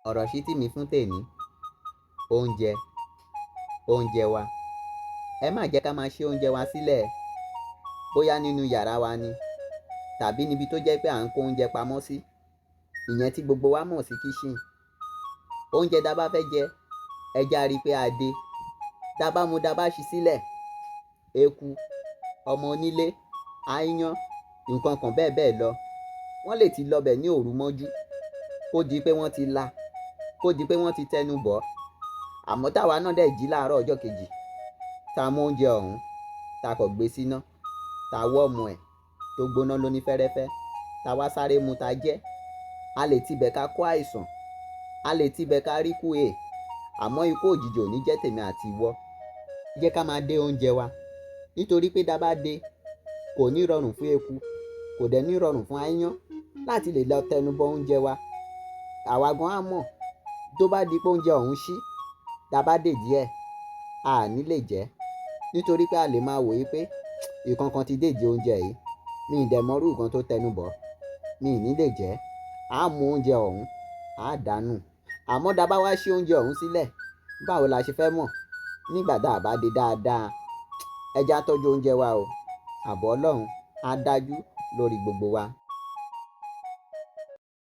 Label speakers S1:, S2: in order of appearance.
S1: Ọ̀rọ̀ ìṣítí mi fún tèmi, oúnjẹ, oúnjẹ wa. Ẹ má jẹ́ ká máa ṣí oúnjẹ wa sílẹ̀ bóyá nínú yàrá wa ni tàbí níbi tó jẹ́ pé à ń kó oúnjẹ pamọ́ sí. Ìyẹn tí gbogbo wa mọ̀ sí kitchen. Oúnjẹ tá bá fẹ́ jẹ, ẹ jẹ́ á rí pé a dé. Tá bá mú tá bá ṣí sílẹ̀, eku, ọmọ onílé, aáyán, nǹkan kan bẹ́ẹ̀ bẹ́ẹ̀ lọ. Wọ́n lè ti lọ bẹ̀ ní òru mọ́jú kó di pé wọ́n ti la, kó di pé wọ́n ti tẹnu bọ̀. Àmọ́ táwa náà dẹ̀ jí láàárọ̀ ọjọ́ kejì, ta mú oúnjẹ ọ̀hún, ta kọ̀ gbé síná, ta wọ́ọ̀mù ẹ̀ tó gbóná lóní fẹ́rẹ́fẹ́, ta wá sáré mu ta jẹ́. A lè tibẹ̀ ká kó àìsàn, a lè tibẹ̀ ká rí kú è. Àmọ́ ikú òjijì ò ní jẹ́ tèmi àti ìwọ. Jẹ́ ká máa dé oúnjẹ wa. Nítorí pé tá bá dé, kò ní rọrùn fún eku, kò dẹ̀ ní rọrùn fún aáyán láti lè lọ tẹnu bọ oúnjẹ wa. Àwa gan á mọ̀ tó bá di pé oúnjẹ ọ̀hún ṣí, tá bá dè díẹ̀, a ní lè jẹ́. Nítorí pé a lè máa wòye pé ìkankan ti dèdí oúnjẹ yìí, mi ì dẹ̀ mọrú nǹkan tó tẹnu bọ̀, mi ì ní lè jẹ́. A mú oúnjẹ ọ̀hún, a dànù. Àmọ́ tá bá wá ṣí oúnjẹ ọ̀hún sílẹ̀, báwo la ṣe fẹ́ mọ̀ nígbà tá a bá dé dáadáa? Ẹ jẹ́ á tọ́jú oúnjẹ wa o. Ààbò Ọlọ́run á dájú lórí gbogbo wa.